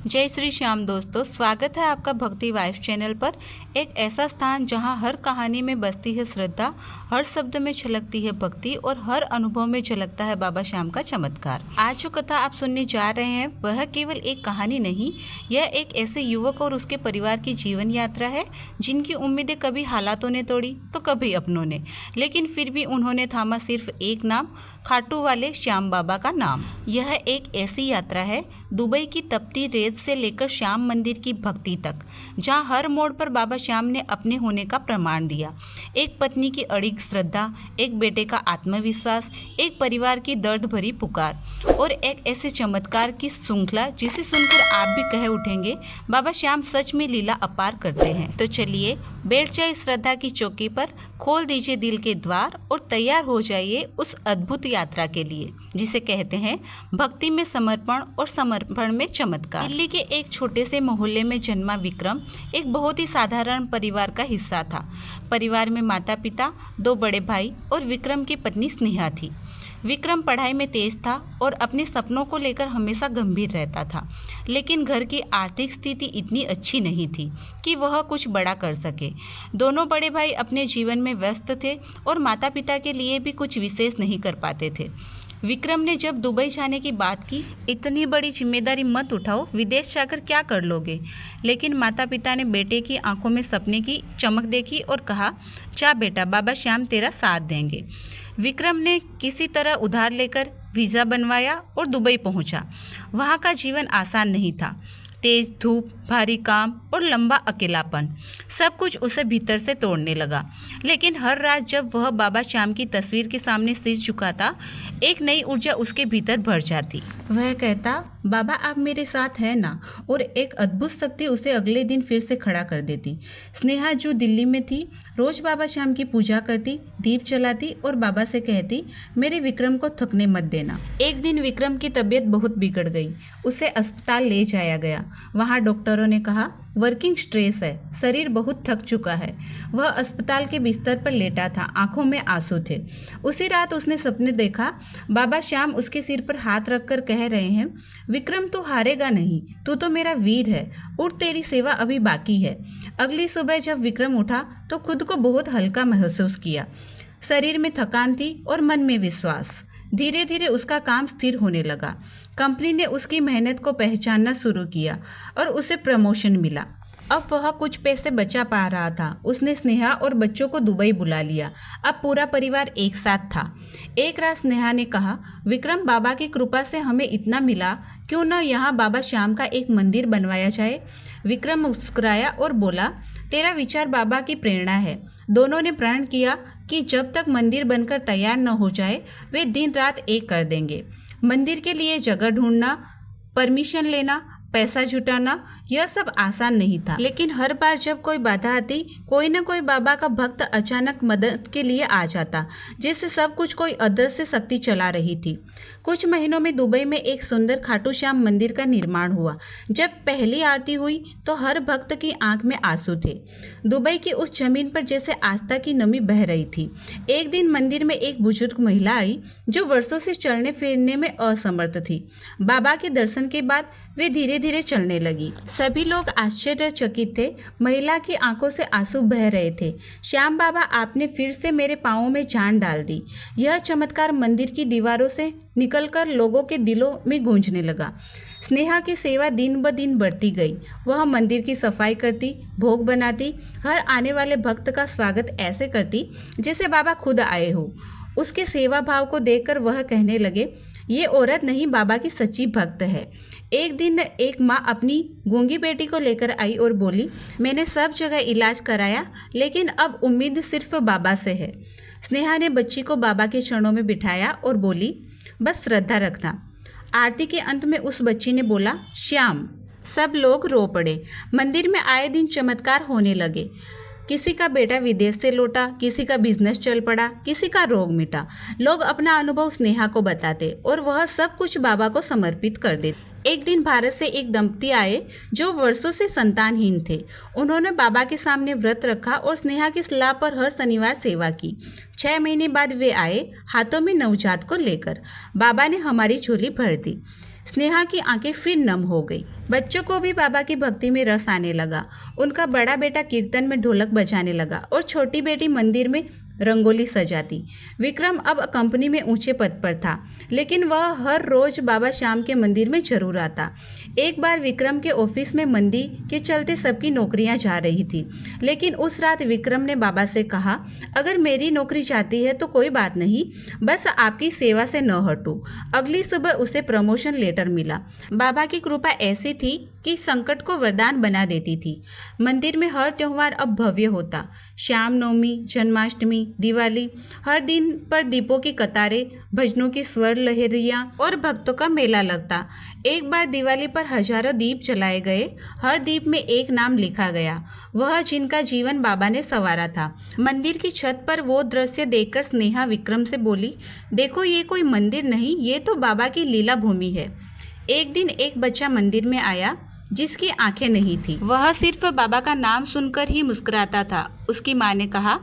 जय श्री श्याम दोस्तों, स्वागत है आपका भक्ति वाइफ चैनल पर। एक ऐसा स्थान जहां हर कहानी में बसती है श्रद्धा, हर शब्द में छलकती है भक्ति और हर अनुभव में झलकता है बाबा श्याम का चमत्कार। आज जो कथा आप सुनने जा रहे हैं वह केवल एक कहानी नहीं, यह एक ऐसे युवक और उसके परिवार की जीवन यात्रा है जिनकी उम्मीदें कभी हालातों ने तोड़ी तो कभी अपनों ने, लेकिन फिर भी उन्होंने थामा सिर्फ एक नाम, खाटू वाले श्याम बाबा का नाम। यह एक ऐसी यात्रा है दुबई की तपती रेत से लेकर श्याम मंदिर की भक्ति तक, जहां हर मोड़ पर बाबा श्याम ने अपने होने का प्रमाण दिया। एक पत्नी की अड़िग श्रद्धा, एक बेटे का आत्मविश्वास, एक परिवार की दर्द भरी पुकार और एक ऐसे चमत्कार की श्रृंखला जिसे सुनकर आप भी कह उठेंगे, बाबा श्याम सच में लीला अपार करते हैं। तो चलिए बैठ जाइए श्रद्धा की चौकी पर, खोल दीजिए दिल के द्वार और तैयार हो जाइए उस अद्भुत यात्रा के लिए जिसे कहते हैं भक्ति में समर्पण और समर्पण में चमत्कार। दिल्ली के एक छोटे से मोहल्ले में जन्मा विक्रम एक बहुत ही साधारण परिवार का हिस्सा था। परिवार में माता पिता, 2 बड़े भाई और विक्रम की पत्नी स्नेहा थी। विक्रम पढ़ाई में तेज था और अपने सपनों को लेकर हमेशा गंभीर रहता था, लेकिन घर की आर्थिक स्थिति इतनी अच्छी नहीं थी कि वह कुछ बड़ा कर सके। दोनों बड़े भाई अपने जीवन में व्यस्त थे और माता पिता के लिए भी कुछ विशेष नहीं कर पाते थे। विक्रम ने जब दुबई जाने की बात की, इतनी बड़ी जिम्मेदारी मत उठाओ, विदेश जाकर क्या कर लोगे। लेकिन माता पिता ने बेटे की आंखों में सपने की चमक देखी और कहा, जा बेटा, बाबा श्याम तेरा साथ देंगे। विक्रम ने किसी तरह उधार लेकर वीज़ा बनवाया और दुबई पहुंचा। वहां का जीवन आसान नहीं था। तेज धूप, भारी काम और लंबा अकेलापन, सब कुछ उसे भीतर से तोड़ने लगा। लेकिन हर रात जब वह बाबा श्याम की तस्वीर के सामने सिर झुकाता, एक नई ऊर्जा उसके भीतर भर जाती। वह कहता, बाबा आप मेरे साथ हैं ना, और एक अद्भुत शक्ति उसे अगले दिन फिर से खड़ा कर देती। स्नेहा जो दिल्ली में थी, रोज बाबा श्याम की पूजा करती, दीप जलाती और बाबा से कहती, मेरे विक्रम को थकने मत देना। एक दिन विक्रम की तबीयत बहुत बिगड़ गई, उसे अस्पताल ले जाया गया। वहाँ डॉक्टरों ने कहा, वर्किंग स्ट्रेस है, शरीर बहुत थक चुका है। वह अस्पताल के बिस्तर पर लेटा था, आंखों में आंसू थे। उसी रात उसने सपने देखा, बाबा श्याम उसके सिर पर हाथ रखकर कह रहे हैं, विक्रम तू हारेगा नहीं, तू तो मेरा वीर है, उठ तेरी सेवा अभी बाकी है। अगली सुबह जब विक्रम उठा तो खुद को बहुत हल्का महसूस किया। शरीर में थकान थी और मन में विश्वास। धीरे धीरे उसका काम स्थिर होने लगा। कंपनी ने उसकी मेहनत को पहचानना शुरू किया और उसे प्रमोशन मिला। अब वह कुछ पैसे बचा पा रहा था। उसने स्नेहा और बच्चों को दुबई बुला लिया। अब पूरा परिवार एक साथ था। एक रात स्नेहा ने कहा, विक्रम बाबा की कृपा से हमें इतना मिला, क्यों न यहाँ बाबा श्याम का एक मंदिर बनवाया जाए। विक्रम मुस्कुराया और बोला, तेरा विचार बाबा की प्रेरणा है। दोनों ने प्रण किया कि जब तक मंदिर बनकर तैयार न हो जाए वे दिन रात एक कर देंगे। मंदिर के लिए जगह ढूंढना, परमिशन लेना, पैसा जुटाना, यह सब आसान नहीं था। लेकिन हर बार जब कोई बाधा आती, कोई न कोई बाबा का भक्त अचानक मदद के लिए आ जाता, जिससे सब कुछ कोई अदृश्य शक्ति चला रही थी। कुछ महीनों में दुबई में एक सुंदर खाटू श्याम मंदिर का निर्माण हुआ। जब पहली आरती हुई तो हर भक्त की आंख में आंसू थे। दुबई की उस जमीन पर जैसे आस्था की नमी बह रही थी। एक दिन मंदिर में एक बुजुर्ग महिला आई जो वर्षों से चलने फिरने में असमर्थ थी। बाबा के दर्शन के बाद वे धीरे धीरे चलने लगी। सभी लोग आश्चर्यचकित थे। महिला की आंखों से आंसू बह रहे थे। श्याम बाबा, आपने फिर से मेरे पांवों में जान डाल दी। यह चमत्कार मंदिर की दीवारों से निकलकर लोगों के दिलों में गूंजने लगा। स्नेहा की सेवा दिन ब दिन बढ़ती गई। वह मंदिर की सफाई करती, भोग बनाती, हर आने वाले भक्त का स्वागत ऐसे करती जैसे बाबा खुद आए हो। उसके सेवा भाव को देखकर वह कहने लगे, ये औरत नहीं, बाबा की सच्ची भक्त है। एक दिन एक माँ अपनी गूंगी बेटी को लेकर आई और बोली, मैंने सब जगह इलाज कराया, लेकिन अब उम्मीद सिर्फ बाबा से है। स्नेहा ने बच्ची को बाबा के चरणों में बिठाया और बोली, बस श्रद्धा रखना। आरती के अंत में उस बच्ची ने बोला, श्याम। सब लोग रो पड़े। मंदिर में आए दिन चमत्कार होने लगे। किसी का बेटा विदेश से लौटा, किसी का बिजनेस चल पड़ा, किसी का रोग मिटा। लोग अपना अनुभव स्नेहा को बताते और वह सब कुछ बाबा को समर्पित कर देते। एक दिन भारत से एक दंपति आए जो वर्षों से संतानहीन थे। उन्होंने बाबा के सामने व्रत रखा और स्नेहा की सलाह पर हर शनिवार सेवा की। 6 महीने बाद वे आए, हाथों में नवजात को लेकर। बाबा ने हमारी झोली भर दी। स्नेहा की आंखें फिर नम हो गई। बच्चों को भी बाबा की भक्ति में रस आने लगा। उनका बड़ा बेटा कीर्तन में ढोलक बजाने लगा और छोटी बेटी मंदिर में रंगोली सजाती। विक्रम अब कंपनी में ऊंचे पद पर था, लेकिन वह हर रोज बाबा श्याम के मंदिर में जरूर आता। एक बार विक्रम के ऑफिस में मंदी के चलते सबकी नौकरियां जा रही थी, लेकिन उस रात विक्रम ने बाबा से कहा, अगर मेरी नौकरी जाती है तो कोई बात नहीं, बस आपकी सेवा से न हटूं। अगली सुबह उसे प्रमोशन लेटर मिला। बाबा की कृपा ऐसी थी कि संकट को वरदान बना देती थी। मंदिर में हर त्योहार अब भव्य होता। श्याम नवमी, जन्माष्टमी, दिवाली, हर दिन पर दीपों की कतारें, भजनों की स्वर लहरियां और भक्तों का मेला लगता। एक बार दिवाली पर हजारों दीप जलाए गए। हर दीप में एक नाम लिखा गया, वह जिनका जीवन बाबा ने संवारा था। मंदिर की छत पर वो दृश्य देखकर स्नेहा विक्रम से बोली, देखो ये कोई मंदिर नहीं, ये तो बाबा की लीला भूमि है। एक दिन एक बच्चा मंदिर में आया जिसकी आंखें नहीं थी। वह सिर्फ बाबा का नाम सुनकर ही मुस्कुराता था। उसकी माँ ने कहा,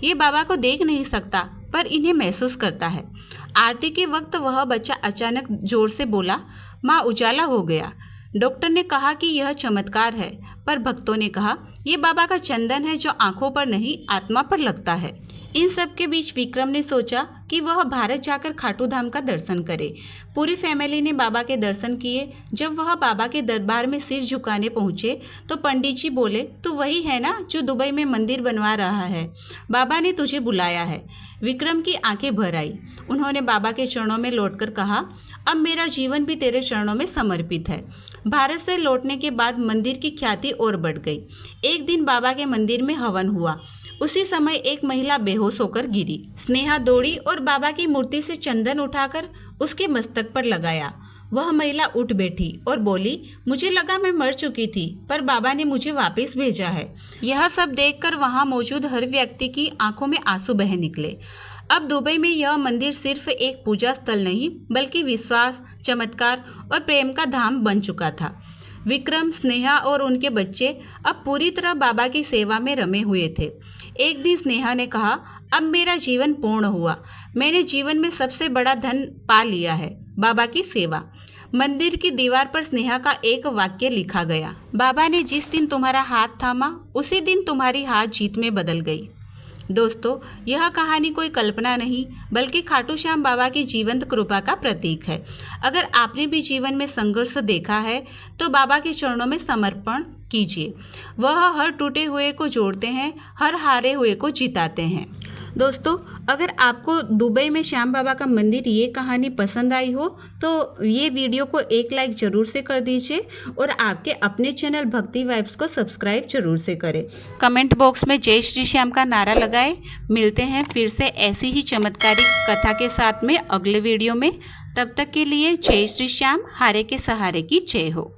ये बाबा को देख नहीं सकता पर इन्हें महसूस करता है। आरती के वक्त वह बच्चा अचानक जोर से बोला, माँ उजाला हो गया। डॉक्टर ने कहा कि यह चमत्कार है, पर भक्तों ने कहा यह बाबा का चंदन है जो आंखों पर नहीं आत्मा पर लगता है। इन सब के बीच विक्रम ने सोचा कि वह भारत जाकर खाटू धाम का दर्शन करे। पूरी फैमिली ने बाबा के दर्शन किए। जब वह बाबा के दरबार में सिर झुकाने पहुंचे तो पंडित जी बोले, तू वही है ना जो दुबई में मंदिर बनवा रहा है, बाबा ने तुझे बुलाया है। विक्रम की आंखें भर आई। उन्होंने बाबा के चरणों में लौटकर कहा, अब मेरा जीवन भी तेरे चरणों में समर्पित है। भारत से लौटने के बाद मंदिर की ख्याति और बढ़ गई। एक दिन बाबा के मंदिर में हवन हुआ। उसी समय एक महिला बेहोश होकर गिरी। स्नेहा दौड़ी और बाबा की मूर्ति से चंदन उठाकर उसके मस्तक पर लगाया। वह महिला उठ बैठी और बोली, मुझे लगा मैं मर चुकी थी, पर बाबा ने मुझे वापस भेजा है। यह सब देखकर वहां मौजूद हर व्यक्ति की आंखों में आंसू बह निकले। अब दुबई में यह मंदिर सिर्फ एक पूजा स्थल नहीं, बल्कि विश्वास, चमत्कार और प्रेम का धाम बन चुका था। विक्रम, स्नेहा और उनके बच्चे अब पूरी तरह बाबा की सेवा में रमे हुए थे। एक दिन स्नेहा ने कहा, अब मेरा जीवन पूर्ण हुआ। मैंने जीवन में सबसे बड़ा धन पा लिया है, बाबा की सेवा। मंदिर की दीवार पर स्नेहा का एक वाक्य लिखा गया, बाबा ने जिस दिन तुम्हारा हाथ थामा उसी दिन तुम्हारी हार जीत में बदल गई। दोस्तों, यह कहानी कोई कल्पना नहीं, बल्कि खाटू श्याम बाबा की जीवंत कृपा का प्रतीक है। अगर आपने भी जीवन में संघर्ष देखा है तो बाबा के चरणों में समर्पण कीजिए। वह हर टूटे हुए को जोड़ते हैं, हर हारे हुए को जिताते हैं। दोस्तों, अगर आपको दुबई में श्याम बाबा का मंदिर ये कहानी पसंद आई हो तो ये वीडियो को एक लाइक ज़रूर से कर दीजिए और आपके अपने चैनल भक्ति वाइब्स को सब्सक्राइब जरूर से करें। कमेंट बॉक्स में जय श्री श्याम का नारा लगाएं। मिलते हैं फिर से ऐसी ही चमत्कारिक कथा के साथ में अगले वीडियो में। तब तक के लिए जय श्री श्याम, हारे के सहारे की जय हो।